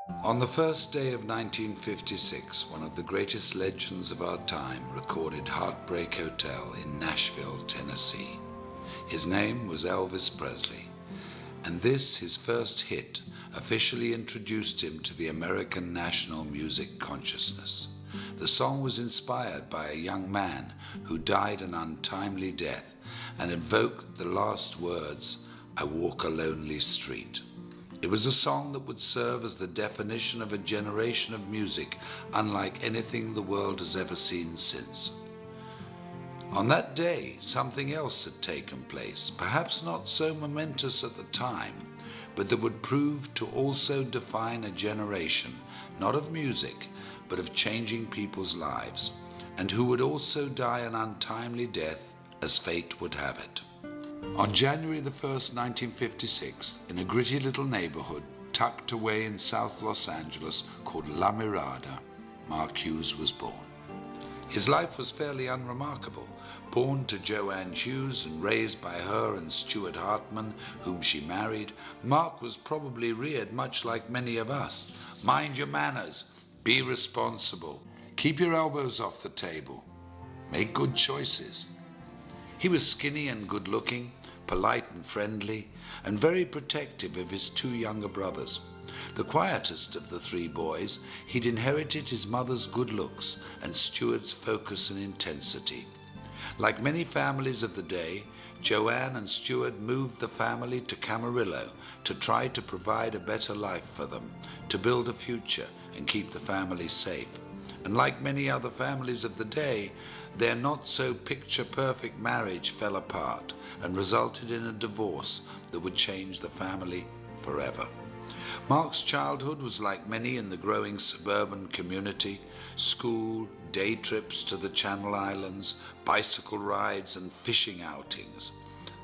On the first day of 1956, one of the greatest legends of our time recorded Heartbreak Hotel in Nashville, Tennessee. His name was Elvis Presley, and this, his first hit, officially introduced him to the American national music consciousness. The song was inspired by a young man who died an untimely death and evoked the last words, "I walk a lonely street." It was a song that would serve as the definition of a generation of music unlike anything the world has ever seen since. On that day, something else had taken place, perhaps not so momentous at the time, but that would prove to also define a generation, not of music, but of changing people's lives, and who would also die an untimely death as fate would have it. On January the 1st, 1956, in a gritty little neighborhood tucked away in South Los Angeles called La Mirada, Mark Hughes was born. His life was fairly unremarkable. Born to Joanne Hughes and raised by her and Stuart Hartman, whom she married, Mark was probably reared much like many of us. Mind your manners, be responsible, keep your elbows off the table, make good choices. He was skinny and good-looking, polite and friendly, and very protective of his two younger brothers. The quietest of the three boys, he'd inherited his mother's good looks and Stuart's focus and intensity. Like many families of the day, Joanne and Stuart moved the family to Camarillo to try to provide a better life for them, to build a future and keep the family safe. And like many other families of the day, their not-so-picture-perfect marriage fell apart and resulted in a divorce that would change the family forever. Mark's childhood was like many in the growing suburban community: school, day trips to the Channel Islands, bicycle rides and fishing outings.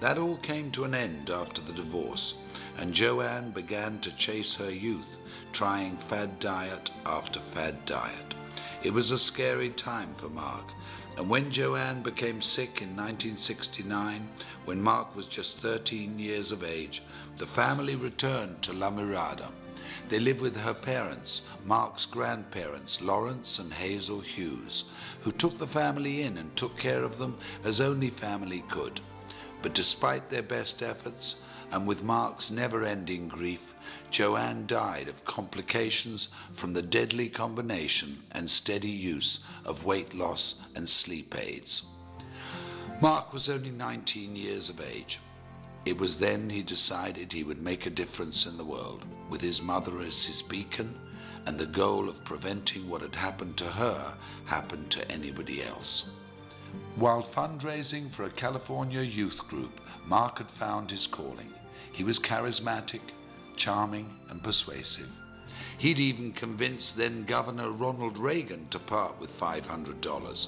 That all came to an end after the divorce, and Joanne began to chase her youth, trying fad diet after fad diet. It was a scary time for Mark, and when Joanne became sick in 1969, when Mark was just 13 years of age, the family returned to La Mirada. They lived with her parents, Mark's grandparents, Lawrence and Hazel Hughes, who took the family in and took care of them as only family could. But despite their best efforts, and with Mark's never-ending grief, Joanne died of complications from the deadly combination and steady use of weight loss and sleep aids. Mark was only 19 years of age. It was then he decided he would make a difference in the world, with his mother as his beacon, and the goal of preventing what had happened to her happened to anybody else. While fundraising for a California youth group, Mark had found his calling. He was charismatic, charming, and persuasive. He'd even convinced then Governor Ronald Reagan to part with $500.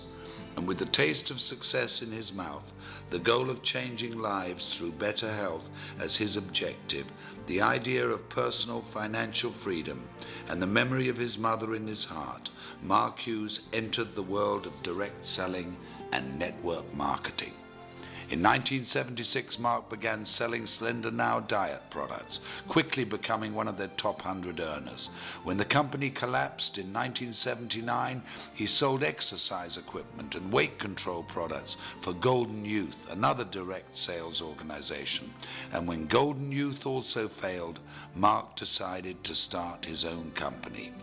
And with the taste of success in his mouth, the goal of changing lives through better health as his objective, the idea of personal financial freedom, and the memory of his mother in his heart, Mark Hughes entered the world of direct selling and network marketing. In 1976, Mark began selling Slender Now diet products, quickly becoming one of their top 100 earners. When the company collapsed in 1979, he sold exercise equipment and weight control products for Golden Youth, another direct sales organization. And when Golden Youth also failed, Mark decided to start his own company.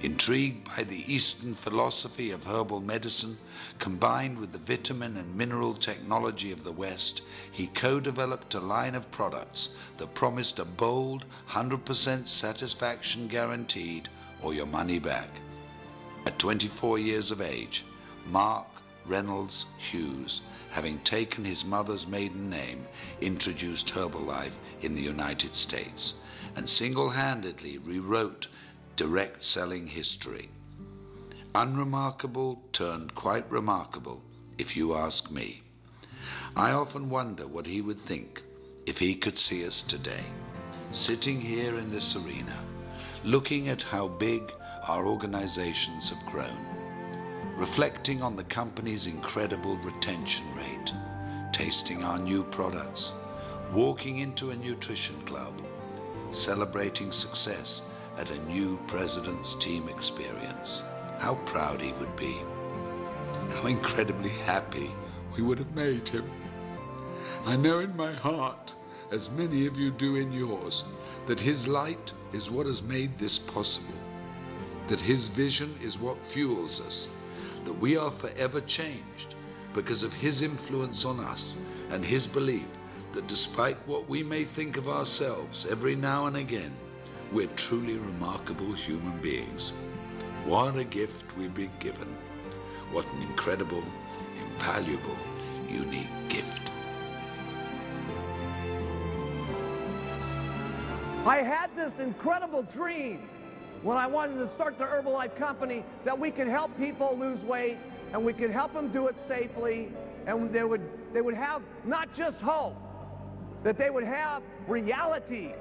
Intrigued by the Eastern philosophy of herbal medicine, combined with the vitamin and mineral technology of the West, he co-developed a line of products that promised a bold 100% satisfaction guaranteed or your money back. At 24 years of age, Mark Reynolds Hughes, having taken his mother's maiden name, introduced Herbalife in the United States and single-handedly rewrote direct selling history. Unremarkable turned quite remarkable, if you ask me. I often wonder what he would think if he could see us today, sitting here in this arena, looking at how big our organizations have grown, reflecting on the company's incredible retention rate, tasting our new products, walking into a nutrition club, celebrating success at a new president's team experience, how proud he would be. How incredibly happy we would have made him. I know in my heart, as many of you do in yours, that his light is what has made this possible, that his vision is what fuels us, that we are forever changed because of his influence on us and his belief that despite what we may think of ourselves every now and again, we're truly remarkable human beings. What a gift we've been given. What an incredible, invaluable, unique gift. I had this incredible dream when I wanted to start the Herbalife company that we could help people lose weight and we could help them do it safely, and they would have not just hope, that they would have reality